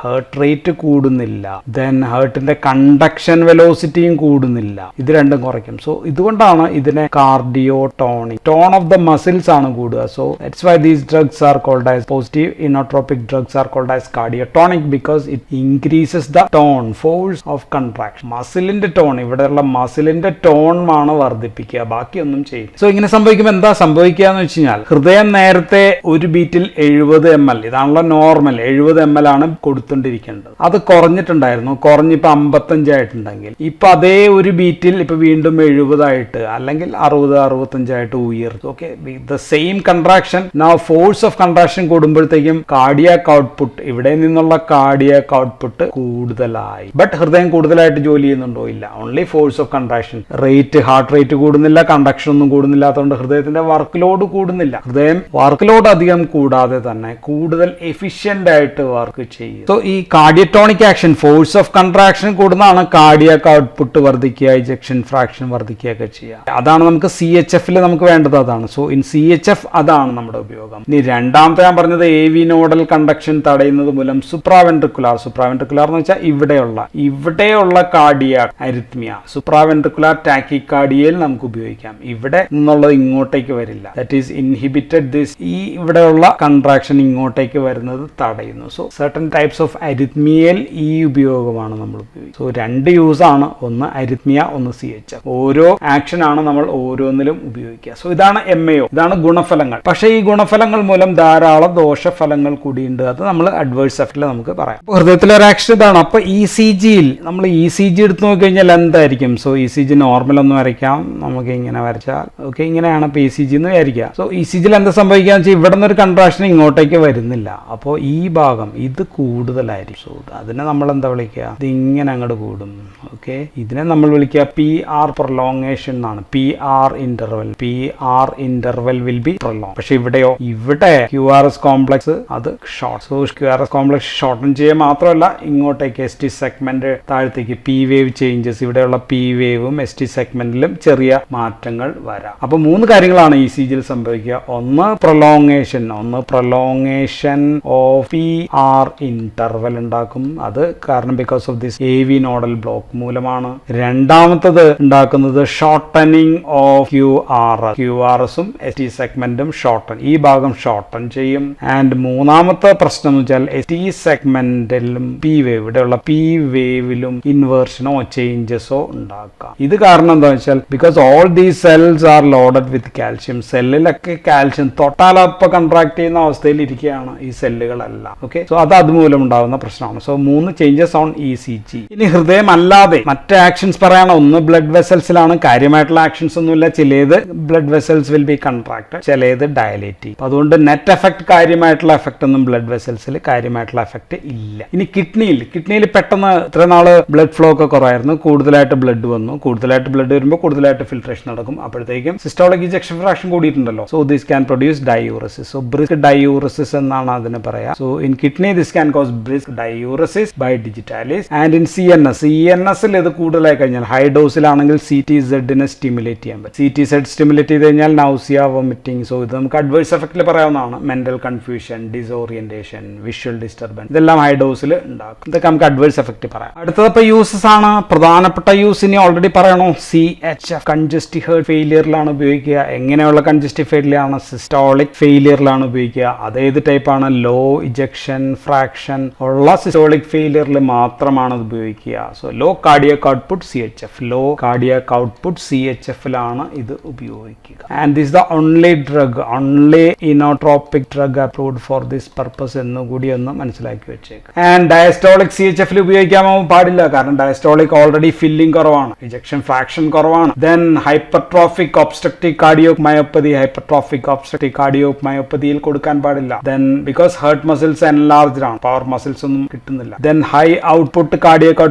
ഹേർട്ട് റേറ്റ് കൂടുന്നില്ല. ദെൻ ഹേർട്ടിന്റെ കണ്ടക്ഷൻ വെലോസിറ്റിയും കൂടുന്നില്ല. ഇത് രണ്ടും കുറയ്ക്കും. സോ ഇതുകൊണ്ടാണ് ഇതിനെ cardiotonic, tone of the muscles ആണ് കൂടുക. So that's why these drugs are called as positive inotropic drugs are called as cardiotonic because it increases the tone, force of contraction. മസിലിന്റെ ടോൺ, ഇവിടെയുള്ള മസിലിന്റെ ടോൺ ആണ് വർദ്ധിപ്പിക്കുക, ബാക്കിയൊന്നും ചെയ്യും. സോ ഇങ്ങനെ സംഭവിക്കുമ്പോൾ എന്താ സംഭവിക്കുക എന്ന് വെച്ച് കഴിഞ്ഞാൽ, ഹൃദയം നേരത്തെ ഒരു ബീറ്റിൽ 70 ml, ഇതാണല്ലോ നോർമൽ, 70 ml ആണ് കൊടുത്തോണ്ടിരിക്കേണ്ടത്. അത് കുറഞ്ഞിട്ടുണ്ടായിരുന്നു, കുറഞ്ഞിപ്പോ 55 ആയിട്ടുണ്ടെങ്കിൽ ഇപ്പൊ അതേ ഒരു ബീറ്റിൽ ഇപ്പൊ വീണ്ടും 70 ആയിട്ട് അല്ലെങ്കിൽ 60-65 ആയിട്ട് ഉയർത്തും. Okay, the same contraction. Now force of contraction കൂടുമ്പോഴത്തേക്കും കാർഡിയാക് ഔട്ട്പുട്ട്, ഇവിടെ നിന്നുള്ള കാർഡിയാക് ഔട്ട്പുട്ട് കൂടുതലായി. ബട്ട് ഹൃദയം കൂടുതലായിട്ട് ജോലി ചെയ്യുന്നുണ്ടോ? ഇല്ല. Only force of contraction. Heart rate കൂടുന്നില്ല, കണ്ടക്ഷൻ ഒന്നും കൂടുന്നില്ലാത്തതുകൊണ്ട് ഹൃദയത്തിന്റെ വർക്ക് ലോഡ് കൂടുന്നില്ല. ഹൃദയം വർക്ക് ലോഡ് അധികം കൂടാതെ തന്നെ കൂടുതൽ എഫിഷ്യന്റ് ആയിട്ട് വർക്ക് ചെയ്യും. സോ ഈ cardiotonic action, force of contraction കൂടുന്നതാണ് കാർഡിയാക് ഔട്ട്പുട്ട് വർദ്ധിക്കുക, ഇജക്ഷൻ ഫ്രാക്ഷൻ വർദ്ധിക്കുകയൊക്കെ ചെയ്യുക. അതാണ് നമുക്ക് CHF നമുക്ക് വേണ്ടത് അതാണ്. സോ ഇൻ CHF അതാണ് നമ്മുടെ ഉപയോഗം. ഇനി രണ്ടാമത്തെ ഞാൻ പറഞ്ഞത് AV നോഡൽ കണ്ടക്ഷൻ തടയുന്നത് മൂലം സുപ്രാവെൻട്രിക്കുലാർ എന്ന് വെച്ചാൽ ഇവിടെയുള്ള കാർഡിയാക് അരിത്മിയ, സുപ്രാവെൻട്രിക്കുലാർ ടാക്കിക്കാർഡിയയിൽ നമുക്ക് ഉപയോഗിക്കാം. ഇവിടെ നിന്നുള്ളത് ഇങ്ങോട്ടേക്ക് വരില്ല. That is inhibited this. ഈ ഇവിടെയുള്ള കൺട്രാക്ഷൻ ഇങ്ങോട്ടേക്ക് വരുന്നത് തടയുന്നു. സോ സർട്ടൻ ടൈപ്സ് ഓഫ് അരിത്മിയയിൽ ഈ ഉപയോഗമാണ് നമ്മൾ ഉപയോഗിക്കുന്നത്. സോ രണ്ട് യൂസ് ആണ്, ഒന്ന് അരിത്മിയ, ഒന്ന് CHF. ഓരോ ആക്ഷൻ ആണ് നമ്മൾ ഓരോന്നിലും ഉപയോഗിക്കുക. സോ ഇതാണ് MAO, ഇതാണ് ഗുണഫലങ്ങൾ. പക്ഷേ ഈ ഗുണഫലങ്ങൾ മൂലം ധാരാളം ദോഷഫലങ്ങൾ കൂടിയുണ്ട്. അത് നമ്മൾ അഡ്വേഴ്സ് എഫക്റ്റിൽ നമുക്ക് പറയാം. ഹൃദയത്തിലെ ഒരു ആക്ഷൻ ഇതാണ്. അപ്പൊ ECGയിൽ നമ്മൾ ECG എടുത്ത് നോക്കിക്കഴിഞ്ഞാൽ എന്തായിരിക്കും? സോ ECG നോർമൽ ഒന്ന് വരയ്ക്കാം. നമുക്ക് ഇങ്ങനെ വരച്ചാൽ ഓക്കെ, ഇങ്ങനെയാണ് ഇപ്പൊ ECG എന്ന് വിചാരിക്കുക. സോ ECGയിൽ എന്താ സംഭവിക്കാന്ന് വെച്ചാൽ ഇവിടെ നിന്നൊരു കൺട്രാക്ഷൻ ഇങ്ങോട്ടേക്ക് വരുന്നില്ല. അപ്പോൾ ഈ ഭാഗം ഇത് കൂടുതലായിരിക്കും. സോ അതിനെ നമ്മൾ എന്താ വിളിക്കുക? ഇത് ഇങ്ങനെ അങ്ങോട്ട് കൂടും. ഓക്കെ, ഇതിനെ നമ്മൾ വിളിക്കുക PR പ്രൊലോങ്ങേഷൻ എന്നാണ്. PR interval will be prolong. പക്ഷെ ഇവിടെയോ, ഇവിടെ QRS കോംപ്ലക്സ് അത് short. So QRS complex shorten ചെയ്യുക മാത്രമല്ല ഇങ്ങോട്ടേക്ക് ST സെഗ്മെന്റ് താഴത്തേക്ക് P വേവ് ചേഞ്ചസ്, ഇവിടെയുള്ള P വേവും ST സെഗ്മെന്റിലും ചെറിയ മാറ്റങ്ങൾ വരാം. അപ്പൊ മൂന്ന് കാര്യങ്ങളാണ് ECGയിൽ സംഭവിക്കുക. ഒന്ന് പ്രൊലോങ്ങേഷൻ ഓഫ് PR ഇന്റർവെൽ ഉണ്ടാക്കും. അത് കാരണം because of this AV nodal block മൂലമാണ്. രണ്ടാമത്തത് ഉണ്ടാക്കുന്നത് ഷോർട്ടനിങ് ഓഫ് QRSഉം ST സെഗ്മെന്റും ഷോർട്ടൻ, ഈ ഭാഗം ഷോർട്ടൻ ചെയ്യും. ആൻഡ് മൂന്നാമത്തെ പ്രശ്നം എന്ന് വെച്ചാൽ ST സെഗ്മെന്റിലും P വേവ്, ഇവിടെയുള്ള P വേവിലും ഇൻവേർഷനോ ചേഞ്ചസോ ഉണ്ടാക്കാം. ഇത് കാരണം എന്താണെന്ന് വെച്ചാൽ because all these cells are loaded with calcium. സെല്ലിലൊക്കെ കാൽഷ്യം തൊട്ടാലപ്പോൾ കൺട്രാക്ട് ചെയ്യുന്ന അവസ്ഥയിൽ ഇരിക്കുകയാണ് ഈ സെല്ലുകളെല്ലാം. ഓക്കെ, സോ അത് അതുമൂലം ഉണ്ടാകുന്ന പ്രശ്നമാണ്. സോ മൂന്ന് ചേഞ്ചസ് ഓൺ ECG. ഇനി ഹൃദയം അല്ലാതെ മറ്റ് ആക്ഷൻസ് പറയണം. ഒന്ന് ബ്ലഡ് വെസൽസിലാണ്, കാര്യമായിട്ടുള്ള ആക്ഷൻസ് ഒന്നുമില്ല. ചിലത് blood vessels will be contract, ചിലത് ഡയലേറ്റ് ചെയ്യും. അതുകൊണ്ട് നെറ്റ് എഫക്ട്, കാര്യമായിട്ടുള്ള എഫക്ട് ഒന്നും ബ്ലഡ് വെസൽസിൽ കാര്യമായിട്ടുള്ള എഫക്ട് ഇല്ല. ഇനി കിഡ്നിയിൽ പെട്ടെന്ന് ഇത്ര നാള് ബ്ലഡ് ഫ്ലോ ഒക്കെ കുറവായിരുന്നു, കൂടുതലായിട്ട് ബ്ലഡ് വന്നു. കൂടുതലായിട്ട് ബ്ലഡ് വരുമ്പോൾ കൂടുതലായിട്ട് ഫിൽട്രേഷൻ നടക്കും. അപ്പോഴത്തേക്കും സിസ്റ്റോളിക് ഇജക്ഷൻ ഫ്രാക്ഷൻ കൂടിയിട്ടുണ്ടല്ലോ. So this can produce diuresis. So brisk diuresis എന്നാണ് അതിന് പറയാ. So in kidney this can cause brisk diuresis by digitalis. And in CNS ഇത് കൂടുതലായി കഴിഞ്ഞാൽ ഹൈ ഡോസിലാണെങ്കിൽ CTZ സ്റ്റിമുലേറ്റ് ചെയ്യാൻ പറ്റും. CTZ സ്റ്റിമുലേറ്റ് ചെയ്ത് കഴിഞ്ഞാൽ നൗസിയ, വോമിറ്റിംഗ്. സോ ഇത് നമുക്ക് അഡ്വേഴ്സ് എഫക്റ്റിൽ പറയാവുന്നതാണ്. Mental confusion, disorientation, visual disturbance, ഇതെല്ലാം ഹൈ ഡോസിൽ ഉണ്ടാക്കും. ഇതൊക്കെ നമുക്ക് അഡ്വേഴ്സ് എഫക്റ്റ് പറയാം. അടുത്തത് ഇപ്പോൾ യൂസസ് ആണ്. പ്രധാനപ്പെട്ട യൂസ് ഇനി ഓൾറെഡി പറയണോ? CHF കൺജസ്റ്റീവ് ഹേർട്ട് ഫെയിലിയറിലാണ് ഉപയോഗിക്കുക. എങ്ങനെയുള്ള കൺജസ്റ്റീവ് ഫെയിലിയറാണ്? സിസ്റ്റോളിക് ഫെയിലിയറിലാണ് ഉപയോഗിക്കുക. അതേത് ടൈപ്പാണ്? ലോ ഇജക്ഷൻ ഫ്രാക്ഷൻ ഉള്ള സിസ്റ്റോളിക് ഫെയിലിയറിൽ മാത്രമാണ് അത് ഉപയോഗിക്കുക. So low cardiac output CHF, low cardiac output CHFലാണ് ഇത് ഉപയോഗിക്കുക. And this the only inotropic drug approved for this purpose എന്നുകൂടി ഒന്ന് മനസ്സിലാക്കി വെച്ചേക്കാം. ആൻഡ് ഡയസ്റ്റോളിക് CHFൽ ഉപയോഗിക്കാമോ? പാടില്ല. കാരണം ഡയസ്റ്റോളിക് ഓൾറെഡി ഫില്ലിംഗ് കുറവാണ്, ഇജക്ഷൻ ഫ്രാക്ഷൻ കുറവാണ്. ദെൻ ഹൈപ്പർട്രോഫിക് ഒബ്സ്ട്രക്റ്റീവ് കാർഡിയോമയോപ്പതിയിൽ കൊടുക്കാൻ പാടില്ല. Then because heart muscles enlarged ആണ്, പവർ മസിൽസ് ഒന്നും കിട്ടുന്നില്ല. Then high output cardiac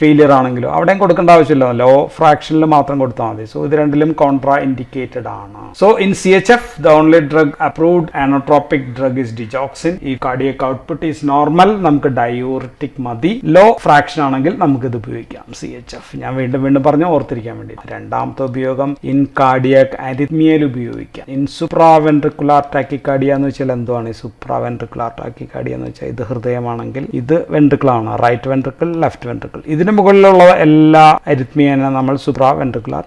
failure ആണെങ്കിലും അവിടെയും കൊടുക്കേണ്ട ആവശ്യമില്ല, ലോ ഫ്രാക്ഷനിൽ മാത്രം കൊടുത്താൽ മതി. സോ ഇത് രണ്ടിലും കോൺട്രാ ഇൻഡിക്കേറ്റഡ് ആണ്. So in CHF the only drug approved inotropic drug is digoxin. ഈ കാർഡിയാക് ഔട്ട്പുട്ട് ഈസ് നോർമൽ, നമുക്ക് ഡയൂറിറ്റിക് മതി. ലോ ഫ്രാക്ഷൻ ആണെങ്കിൽ നമുക്ക് ഇത് ഉപയോഗിക്കാം CHF. ഞാൻ വീണ്ടും പറഞ്ഞു ഓർത്തിരിക്കാൻ വേണ്ടി. രണ്ടാമത്തെ ഉപയോഗം ഇൻ കാർഡിയാക് അരിത്മിയയിൽ ഉപയോഗിക്കാം. ഇൻ സുപ്രാവെൻട്രിക്കുലാർ ടാക്കിക്കാർഡിയ എന്ന് വെച്ചാൽ എന്താണ് ഈ സുപ്രാവെൻട്രിക്കുലാർ ടാക്കിക്കാർഡിയ എന്ന് വെച്ചാൽ? ഇത് ഹൃദയമാണെങ്കിൽ ഇത് വെൻട്രിക്കിൾ ആണ്, റൈറ്റ് വെൻട്രിക്കിൾ, ലെഫ്റ്റ് വെൻട്രിക്കിൾ. ഇതിന് മുകളിലുള്ള എല്ലാ അരിത്മിയനെ നമ്മൾ സുപ്രാവെൻട്രിക്കുലാർ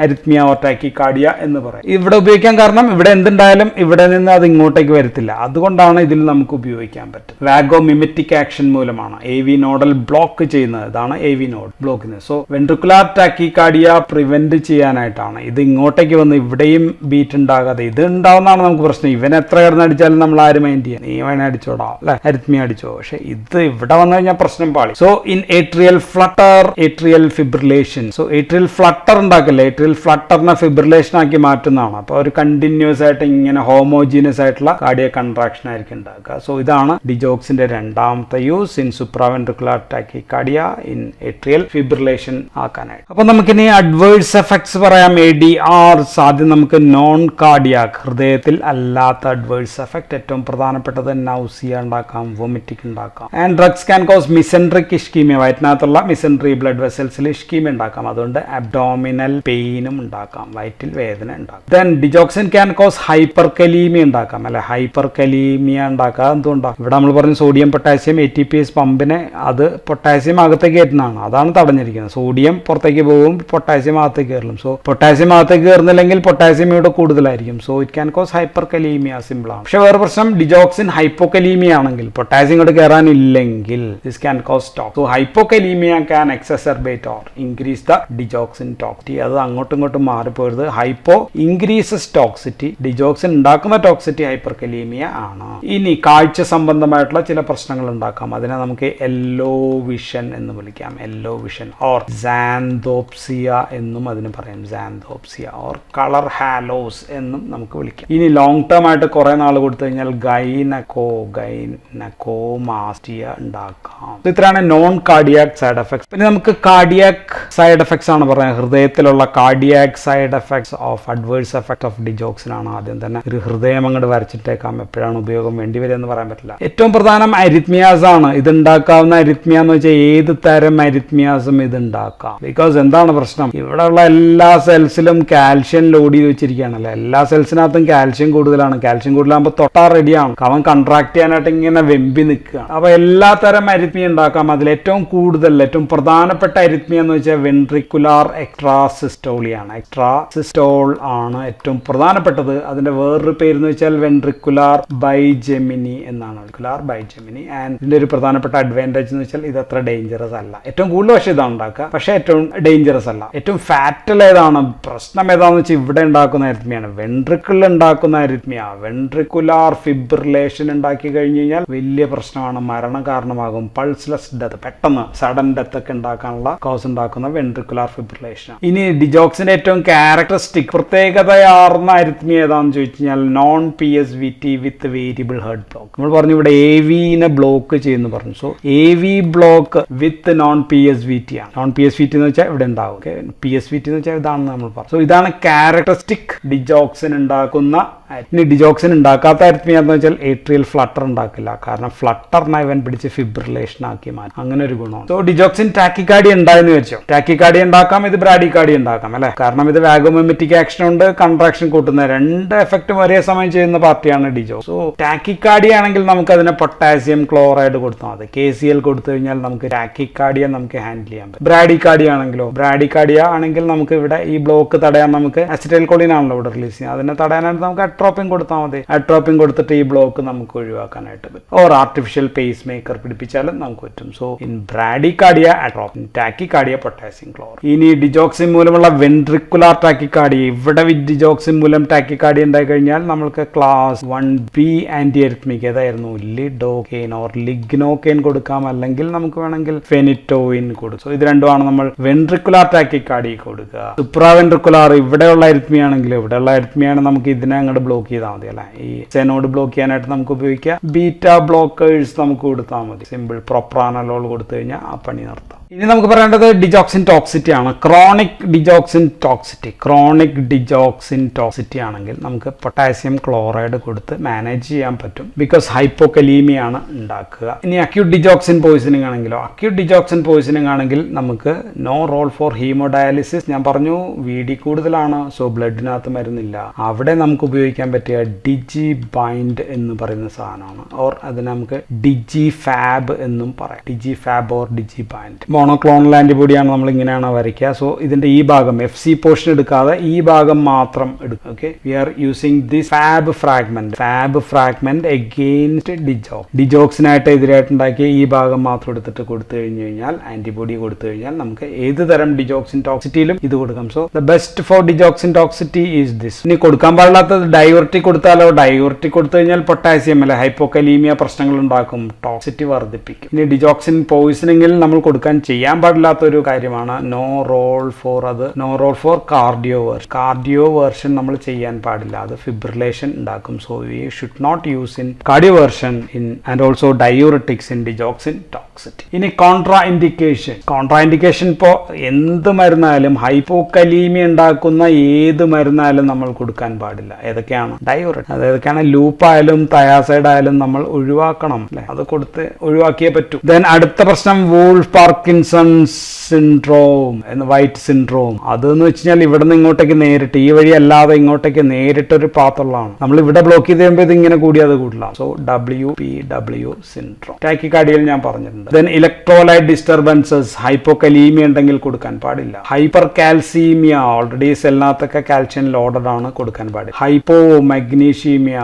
അരിത്മിയ ഓർ ടാക്കിക്കാർഡിയ എന്ന് പറയും. ഇവിടെ ഉപയോഗിക്കാൻ കാരണം ഇവിടെ എന്തുണ്ടായാലും ഇവിടെ നിന്ന് അത് ഇങ്ങോട്ടേക്ക് വരത്തില്ല. അതുകൊണ്ടാണ് ഇതിൽ നമുക്ക് ഉപയോഗിക്കാൻ പറ്റും. വാഗോമിമെറ്റിക് ആക്ഷൻ മൂലമാണ് AV നോഡൽ ബ്ലോക്ക് ചെയ്യുന്നത്. ഇതാണ് AV node block. So ventricular tachycardia prevent ചെയ്യാനായിട്ടാണ് ഇത് ഇങ്ങോട്ടേക്ക് വന്ന് ഇവിടെയും ബീറ്റ് ഉണ്ടാകാതെ. ഇത് ഉണ്ടാവുന്നതാണ് നമുക്ക് പ്രശ്നം. ഇവൻ എത്ര കിടന്ന് അടിച്ചാലും നമ്മൾ ആരും മൈൻഡ് ചെയ്യാം. നീ വേണേ അടിച്ചോടാ, അല്ലെ, അരിത്മിയ അടിച്ചോ. പക്ഷെ ഇത് ഇവിടെ വന്നു കഴിഞ്ഞാൽ പ്രശ്നം പാളി. So in atrial flutter, atrial fibrillation. So atrial flutter ഉണ്ടാക്കില്ല, ഏട്രിയൽ ഫ്ലട്ടറിനെ ഫിബ്രിലേഷൻ ആക്കി മാറ്റുന്നതാണ്. അപ്പോൾ ഒരു കണ്ടിന്യൂസ് ആയിട്ട് ഇങ്ങനെ ഹോമോജീനിയസ് ആയിട്ടുള്ള കാർഡിയക് കൺട്രാക്ഷൻ ആയിരിക്കും ഉണ്ടാക്കുക. സോ ഇതാണ് ഡിജോക്സിന്റെ രണ്ടാമത്തെ use in supraventricular tachycardia in atrial fibrillation ആക്കാനായിട്ട്. അപ്പൊ നമുക്കിനി അഡ്വേഴ്സ് എഫക്ട്സ് പറയാം. ADRs ആദ്യം നമുക്ക് നോൺ കാർഡിയാക്, ഹൃദയത്തിൽ അല്ലാത്ത അഡ്വേഴ്സ് എഫക്ട്. ഏറ്റവും പ്രധാനപ്പെട്ടത് നൗസിയ ഉണ്ടാക്കാം, വൊമിറ്റിക് ഉണ്ടാക്കാം. And drugs can cause mesenteric ischemia, വയറ്റിനകത്തുള്ള മിസെൻട്രി ബ്ലഡ് വെസൽസിൽ ഇഷ്കീമിയ ഉണ്ടാക്കാം. അതുകൊണ്ട് അബ്ഡോമിനൽ പെയിനും ഉണ്ടാക്കാം, വയറ്റിൽ വേദന ഉണ്ടാക്കാം. Then digoxin can cause hyperkalemia ഉണ്ടാക്കാം, അല്ലെ ഹൈപ്പർകലീമിയ ഉണ്ടാക്കാം. എന്തുകൊണ്ടാണ്? ഇവിടെ നമ്മൾ പറഞ്ഞു സോഡിയം പൊട്ടാസ്യം ATPase പമ്പിനെ അത് പൊട്ടാസ്യം അകത്തേക്ക് കയറ്റുന്നതാണ്, അതാണ് തടഞ്ഞിരിക്കുന്നത്. സോഡിയം പുറത്തേക്ക് പോകും, പൊട്ടാസ്യം അകത്തേക്ക് കയറും. സോ പൊട്ടാസ്യം അകത്തേക്ക് കയറുന്നില്ലെങ്കിൽ പൊട്ടാസ്യം ഇവിടെ കൂടുതലായിരിക്കും. So it can cause hyperkalemia, simple ആണ്. പക്ഷെ വേറെ പ്രശ്നം, ഡിജോക്സിൻ ഹൈപ്പോകലീമിയ ആണെങ്കിൽ, പൊട്ടാസ്യം ഇങ്ങോട്ട് കയറാനില്ലെങ്കിൽ this can cause tox. So hypokalemia can exacerbate or increase the digoxin toxicity. അത് അങ്ങോട്ടും ഇങ്ങോട്ടും മാറിപ്പോയത്. ഹൈപ്പോ ഇൻക്രീസസ് ടോക്സിറ്റി, ഡിജോക്സിൻ ഉണ്ടാക്കുന്ന ടോക്സിറ്റി ഹൈപ്പർകലീമിയ ആണ്. ഇനി കാഴ്ച സംബന്ധമായിട്ടുള്ള ചില പ്രശ്നങ്ങൾ ഉണ്ടാക്കാം. അതിനെ നമുക്ക് യെല്ലോ വിഷൻ എന്ന് വിളിക്കാം, യെല്ലോ വിഷൻ ഓർ സാന്തോപ്സിയ എന്നും അതിന് പറയാം, സാന്തോപ്സിയ ഓർ കളർ ഹാലോസ് എന്നും നമുക്ക് വിളിക്കാം. ഇനി ലോങ് ടേം ആയിട്ട് കുറെ നാൾ കൊടുത്തു കഴിഞ്ഞാൽ ഗൈനക്കോമാസ്റ്റിയ ഉണ്ടാക്കാം. ഇത്രയാണ് നോൺ കാർഡിയാക് സൈഡ് എഫക്ട്സ്. പിന്നെ നമുക്ക് കാർഡിയാക് സൈഡ് എഫക്ട്സ് ആണ് പറയുന്നത്. ഹൃദയത്തിലുള്ള cardiac side effects of adverse effect of digoxin ആണ്. ആദ്യം തന്നെ ഒരു ഹൃദയം അങ്ങോട്ട് വരച്ചിട്ടേക്കാം, എപ്പോഴാണ് ഉപയോഗം വേണ്ടിവരിക എന്ന് പറയാൻ പറ്റില്ല. ഏറ്റവും പ്രധാനം അരിത്മിയാസ് ആണ്. ഇത് ഉണ്ടാക്കാവുന്ന അരിത്മിയ എന്ന് വെച്ചാൽ ഏത് തരം അരിത്മിയാസും ഇത് ഉണ്ടാക്കാം. ബിക്കോസ് എന്താണ് പ്രശ്നം? ഇവിടെയുള്ള എല്ലാ സെൽസിലും കാൽഷ്യം ലോഡ് ചെയ്ത് വെച്ചിരിക്കുകയാണല്ലോ. എല്ലാ സെൽസിനകത്തും കാൽഷ്യം കൂടുതലാണ്. കാൽഷ്യം കൂടുതലാകുമ്പോൾ തൊട്ടാ റെഡിയാണ്, അവൻ കൺട്രാക്ട് ചെയ്യാനായിട്ട് ഇങ്ങനെ വെമ്പി നിൽക്കുക. അപ്പൊ എല്ലാ തരം അരിത്മിയ ഉണ്ടാക്കാം. അതിൽ ഏറ്റവും കൂടുതൽ ഏറ്റവും പ്രധാനപ്പെട്ട അരിത്മിയ എന്ന് വെച്ചാൽ വെൻട്രിക്കുലാർ എക്സ്ട്രാസിസ്റ്റോളിയാണ്. എക്സ്ട്രാസിസ്റ്റോൾ ആണ് ഏറ്റവും പ്രധാനപ്പെട്ടത്. അതിന്റെ വേറൊരു പേര് എന്ന് വെച്ചാൽ വെൻട്രിക്കുലാർ ബൈജെമിനി എന്നാണ്. വെൻട്രിക്കുലാർ ബൈജെമിനി. ആൻഡ് ഇതിന്റെ ഒരു പ്രധാനപ്പെട്ട അഡ്വാൻറ്റേജ് എന്ന് വെച്ചാൽ ഇത് അത്ര ഡേഞ്ചറസ് അല്ല. ഏറ്റവും കൂടുതൽ പക്ഷേ ഇതാണ് ഉണ്ടാക്കുക, പക്ഷേ ഏറ്റവും ഡേഞ്ചറസ് അല്ല. ഏറ്റവും ഫാറ്റൽ ഏതാണ്? പ്രശ്നം ഏതാണെന്ന് വെച്ചാൽ ഇവിടെ ഉണ്ടാക്കുന്ന അരിത്മിയാണ്, വെൻട്രിക്കിളിൽ ഉണ്ടാക്കുന്ന അരിത്മിയ. വെൻട്രിക്കുലാർ ഫിബ്രിലേഷൻ ഉണ്ടാക്കി കഴിഞ്ഞു കഴിഞ്ഞാൽ വലിയ പ്രശ്നമാണ്, മരണം കാരണമാകും. പൾസ്ലെസ് ഡെത്ത്, പെട്ടെന്ന് സഡൻ ഡെത്ത് ഒക്കെ ഉണ്ടാക്കാനുള്ള കോസ് ഉണ്ടാക്കുന്ന വെൻട്രിക്കുലാർ ഫിബ്രിലേഷൻ. ഇനി ഡിജോക്സിന്റെ ഏറ്റവും ക്യാരക്ടറിസ്റ്റിക് പ്രത്യേകതയാർന്ന അരിത്മിയ ഏതാണെന്ന് ചോദിച്ചു കഴിഞ്ഞാൽ നോൺ PSVT വിത്ത് വേരിയബിൾ ഹേർട്ട് ബ്ലോക്ക്. നമ്മൾ പറഞ്ഞു ഇവിടെ AVനെ ബ്ലോക്ക് ചെയ്യുന്നു പറഞ്ഞു. So AV block with non PSVT ആണ്. നോൺ PSVT എന്ന് വെച്ചാൽ ഇവിടെ ഉണ്ടാവും. PSVT എന്ന് വെച്ചാൽ ഇതാണെന്ന് നമ്മൾ പറഞ്ഞു. സോ ഇതാണ് ക്യാരക്ടറിസ്റ്റിക് ഡിജോക്സിൻ ഉണ്ടാക്കുന്ന. ഇനി ഡിജോക്സിൻ ഉണ്ടാക്കാത്ത അരിത്മിയ എന്ന് വെച്ചാൽ ഏട്രിയൽ ഫ്ലട്ടർ ഉണ്ടാക്കില്ല, കാരണം ഫ്ലട്ടറിനെ ഇവൻ പിടിച്ച് ഫിബ്രിലേഷൻ ആക്കി മാറ്റും. അങ്ങനെ ഒരു ഗുണമാണ്. സോ ഡിജോക്സിൻ ടാക്കിക്കാർഡിയ ഉണ്ടായെന്ന് വെച്ചോ, ടാക്കിക്കാർഡിയ ഉണ്ടാക്കാം, ഇത് ബ്രാഡിക്കാർഡിയ ഉണ്ടാക്കാം, അല്ലെ? കാരണം ഇത് വാഗോമിമെറ്റിക് ആക്ഷൻ ഉണ്ട്, കൺട്രാക്ഷൻ കൂട്ടുന്ന രണ്ട് എഫക്റ്റും ഒരേ സമയം ചെയ്യുന്ന പാർട്ടിയാണ് ഡിജോക്സ്. സോ ടാക്കിക്കാർഡിയ ആണെങ്കിൽ നമുക്ക് അതിനെ പൊട്ടാസ്യം ക്ലോറൈഡ് കൊടുത്താൽ മതി. KCl കൊടുത്തു കഴിഞ്ഞാൽ നമുക്ക് ടാക്കിക്കാർഡിയ നമുക്ക് ഹാൻഡിൽ ചെയ്യാൻ പറ്റും. ബ്രാഡിക്കാർഡിയ ആണെങ്കിലോ, ബ്രാഡിക്കാർഡിയ ആണെങ്കിൽ നമുക്ക് ഇവിടെ ഈ ബ്ലോക്ക് തടയാൻ നമുക്ക് അസിറ്റൈൽ കോളിൻ ആണല്ലോ ഇവിടെ റിലീസ് ചെയ്യുന്നത്. അതിനെ തടയാനായിട്ട് നമുക്ക് അട്രോപ്പിൻ കൊടുത്താൽ മതി. അട്രോപ്പിൻ കൊടുത്തിട്ട് ഈ ബ്ലോക്ക് നമുക്ക് ഒഴിവാക്കാനായിട്ട് പറ്റും. ഓർ ആർട്ടിഫിഷ്യൽ പേസ് മേക്കർ പിടിപ്പിച്ചാലും നമുക്ക് പറ്റും. So in bradycardia atropine, tachycardia potassium ക്ലോർ. ഇനി ഡിജോക്സിൻ മൂലമുള്ള വെൻട്രിക്കുലാർ ടാക്കിക്കാർഡിയ, ഇവിടെ ഡിജോക്സിൻ മൂലം ടാക്കിക്കാർഡിയ ഉണ്ടായി കഴിഞ്ഞാൽ നമ്മൾക്ക് ക്ലാസ് 1B ആന്റി അരിത്മിക് ഏതായിരുന്നു? ലിഡോകെയിൻ ഓർ ലിഗ്നോകെയിൻ കൊടുക്കാം, അല്ലെങ്കിൽ നമുക്ക് വേണമെങ്കിൽ ഫെനിറ്റോയിൻ കൊടുക്കും. സോ ഇത് രണ്ടുമാണ് നമ്മൾ വെൻട്രിക്കുലാർ ടാക്കിക്കാർഡിയ കൊടുക്കുക. സുപ്രാവെൻട്രിക്കുലാർ ഇവിടെയുള്ള അരിത്മിയാണെങ്കിൽ, ഇവിടെയുള്ള അരിത്മിയാണ് നമുക്ക് ഇതിനെ അങ്ങോട്ട് ബ്ലോക്ക് ചെയ്താൽ മതി, അല്ലെ? ഈ സെനോഡ് ബ്ലോക്ക് ചെയ്യാനായിട്ട് നമുക്ക് ഉപയോഗിക്കാം. ബീറ്റ ബ്ലോക്കേഴ്സ് നമുക്ക് കൊടുത്താൽ മതി. സിമ്പിൾ പ്രൊപ്രാനലോൾ കൊടുത്തു കഴിഞ്ഞാൽ ആ പണി നിർത്താം. ഇനി നമുക്ക് പറയേണ്ടത് ഡിജോക്സിൻ ടോക്സിറ്റി ആണ്. Chronic digoxin toxicity. Chronic digoxin toxicity ആണെങ്കിൽ നമുക്ക് പൊട്ടാസ്യം ക്ലോറൈഡ് കൊടുത്ത് മാനേജ് ചെയ്യാൻ പറ്റും, ബിക്കോസ് ഹൈപ്പോകലീമിയ ആണ് ഉണ്ടാക്കുക. ഇനി അക്യൂട്ട് ഡിജോക്സിൻ പോയിസണിങ് ആണെങ്കിലോ, അക്യൂട്ട് ഡിജോക്സിൻ പോയിസണിങ് ആണെങ്കിൽ നമുക്ക് നോ റോൾ ഫോർ ഹീമോഡയാലിസിസ്. ഞാൻ പറഞ്ഞു VD കൂടുതലാണ്, സോ ബ്ലഡിനകത്ത് മരുന്നില്ല. അവിടെ നമുക്ക് ഉപയോഗിക്കാൻ പറ്റിയ ഡിജി ബൈൻഡ് എന്ന് പറയുന്ന സാധനമാണ്. ഓർ അതിന് നമുക്ക് ഡിജി ഫാബ് എന്നും പറയാം. DigiFab or Digibind. Monoclonal ആന്റിബോഡിയാണ് നമ്മൾ ഇങ്ങനെയാണ് വരയ്ക്കുക. സോ ഇതിന്റെ ഈ ഭാഗം FC പോർഷൻ എടുക്കാതെ ഈ ഭാഗം മാത്രം എടുക്കും. Okay, we are using this Fab fragment against ഡിജോക്സിനായിട്ട് എതിരായിട്ട് ഉണ്ടാക്കിയ ഈ ഭാഗം മാത്രം എടുത്തിട്ട് കൊടുത്തു കഴിഞ്ഞു കഴിഞ്ഞാൽ, ആന്റിബോഡി കൊടുത്തു കഴിഞ്ഞാൽ നമുക്ക് ഏത് തരം ഡിജോക്സിൻ ടോക്സിറ്റിയിലും ഇത് കൊടുക്കാം. So the best for digoxin toxicity is this. ഇനി കൊടുക്കാൻ പാടില്ലാത്തത് ഡയോർട്ടിക് കൊടുത്താലോ, ഡയോർട്ടിക് കൊടുത്തു കഴിഞ്ഞാൽ പൊട്ടാസ്യം അല്ലെ ഹൈപ്പോകലീമിയ പ്രശ്നങ്ങൾ ഉണ്ടാക്കും, ടോക്സിറ്റി വർദ്ധിപ്പിക്കും. ഇനി ഡിജോക്സിൻ പോയിസണിങ്ങിൽ നമ്മൾ കൊടുക്കാൻ ചെയ്യാൻ പാടില്ലാത്തൊരു കാര്യമാണ് നോ റോൾ ഫോർ. അത് no role for cardioversion നമ്മൾ ചെയ്യാൻ പാടില്ല, അത് ഫിബ്രിലേഷൻ ഉണ്ടാക്കും. So we should not use in cardioversion in and also diuretics in digoxin toxicity. ഇനി കോൺട്രാ ഇൻഡിക്കേഷൻ ഇപ്പോൾ എന്ത് മരുന്നായാലും ഹൈപ്പോകലീമിയ ഉണ്ടാക്കുന്ന ഏത് മരുന്നായാലും നമ്മൾ കൊടുക്കാൻ പാടില്ല. ഏതൊക്കെയാണ്? ഡയൂററ്റിക്. അതൊക്കെയാണ് ലൂപ്പായാലും തയാസൈഡ് ആയാലും നമ്മൾ ഒഴിവാക്കണം അല്ലെ, അത് കൊടുത്ത് ഒഴിവാക്കിയേ പറ്റൂ. ദെൻ അടുത്ത പ്രശ്നം വൂൾഫ് പാർക്കിൻസൺസ് സിൻഡ്രോം എന്ന് വൈറ്റ് സിൻഡ്രോം. അതെന്ന് വെച്ച് കഴിഞ്ഞാൽ ഇവിടെ നിന്ന് ഇങ്ങോട്ടേക്ക് നേരിട്ട് ഈ വഴി അല്ലാതെ ഇങ്ങോട്ടേക്ക് നേരിട്ടൊരു പാത്തുള്ളതാണ്. നമ്മൾ ഇവിടെ ബ്ലോക്ക് ചെയ്ത് കഴിയുമ്പോൾ ഇത് ഇങ്ങനെ കൂടി അത് കൂടില്ല. So WPW syndrome. ടാക്കിക്കാർഡിയയിൽ ഞാൻ പറഞ്ഞിട്ടുണ്ട്. ദെൻ ഇലക്ട്രോലൈറ്റ് ഡിസ്റ്റർബൻസസ്, ഹൈപ്പോകലീമിയ ഉണ്ടെങ്കിൽ കൊടുക്കാൻ പാടില്ല. ഹൈപ്പർ കാൽസീമിയ, ഓൾറെഡി സെല്ലിനകത്തൊക്കെ കാൽഷ്യം ലോഡഡ് ആണ്, കൊടുക്കാൻ പാടില്ല. ഹൈപ്പോ മഗ്നീഷ്യമia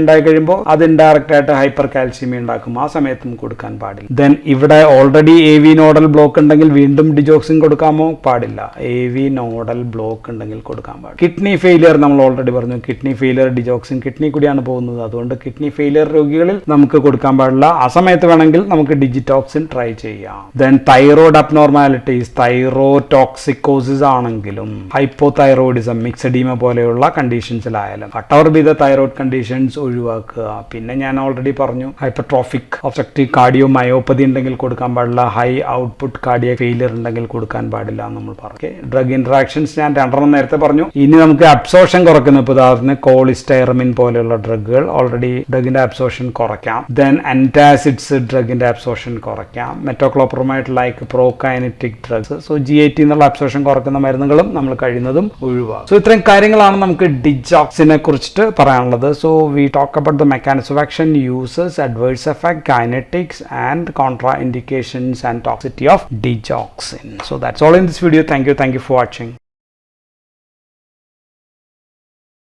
ഉണ്ടായി കഴിയുമ്പോൾ അത് ഇൻഡയറക്റ്റ് ആയിട്ട് ഹൈപ്പർ കാൽസ്യമia ഉണ്ടാക്കും, ആ സമയത്തും കൊടുക്കാൻ പാടില്ല. ദെൻ ഇവിടെ ഓൾറെഡി AV നോഡൽ ബ്ലോക്ക് ഉണ്ടെങ്കിൽ വീണ്ടും ഡിജോക്സിൻ കൊടുക്കാമോ? പാടില്ല. AV നോഡൽ ബ്ലോക്ക് ഉണ്ടെങ്കിൽ കൊടുക്കാൻ പാടില്ല. കിഡ്നി ഫെയിലിയർ നമ്മൾ ഓൾറെഡി പറഞ്ഞു, കിഡ്നി ഫെയിലിയർ ഡിജോക്സിൻ കിഡ്നി കൂടിയാണ് പോകുന്നത്, അതുകൊണ്ട് കിഡ്നി ഫെയിലിയർ രോഗികളിൽ നമുക്ക് കൊടുക്കാൻ പാടില്ല. ആ സമയത്ത് വേണമെങ്കിൽ നമുക്ക് ഡിജിറ്റോക്സിൻ ട്രൈ ചെയ്യാം. ദെൻ തൈറോയ്ഡ് അബ്നോർമാലിറ്റീസ്, തൈറോടോക്സിക്കോസിസ് ആണെങ്കിലും ഹൈപ്പോതൈറോയിഡിസം, മിക്സഡീമ പോലെയുള്ള കണ്ടീഷൻസിലായാലും വട്ടവർ ബി ദ തൈറോയ്ഡ് കണ്ടീഷൻസ് ഒഴിവാക്കുക. പിന്നെ ഞാൻ ഓൾറെഡി പറഞ്ഞു ഹൈപ്പർട്രോഫിക് ഒബ്സ്ട്രക്റ്റീവ് കാർഡിയോമയോപ്പതി ഉണ്ടെങ്കിൽ കൊടുക്കാൻ പാടില്ല. ഹൈ ഔട്ട്പുട്ട് കാർഡിയക് ഫെയിലിയർ ഉണ്ടെങ്കിൽ കൊടുക്കാൻ പാടില്ല നമ്മൾ പറഞ്ഞു. ഡ്രഗ് ഇന്ററാക്ഷൻസ് ഞാൻ 2 നേരത്തെ പറഞ്ഞു. ഇനി നമുക്ക് അബ്സോർഷൻ കുറയ്ക്കുന്ന, ഇപ്പോൾ ഉദാഹരണത്തിന് കോളിസ്റ്റൈറമിൻ പോലെയുള്ള ഡ്രഗുകൾ ഓൾറെഡി ഡ്രഗിന്റെ അബ്സോർഷൻ കുറയ്ക്കാം. ദെൻ ആന്റാസിഡ്സ് ഡ്രഗിന്റെ അബ്സോർഷൻ കുറയ്ക്കാം. Metoclopramide like prokinetic drugs. So GIT എന്നുള്ള അബ്സോർഷൻ കുറയ്ക്കുന്ന മരുന്നുകളും നമ്മൾ കഴിയുന്നതും ഒഴിവാക്കും. സോ ഇത്രയും കാര്യങ്ങളാണ് നമുക്ക് ഡിജോക്സിനെ കുറിച്ചിട്ട് പറയാനുള്ളത്. So we talk about the mechanism of action, uses, adverse effect, kinetics and contra indications and toxicity of digoxin. So that's all in this video. Thank you for watching.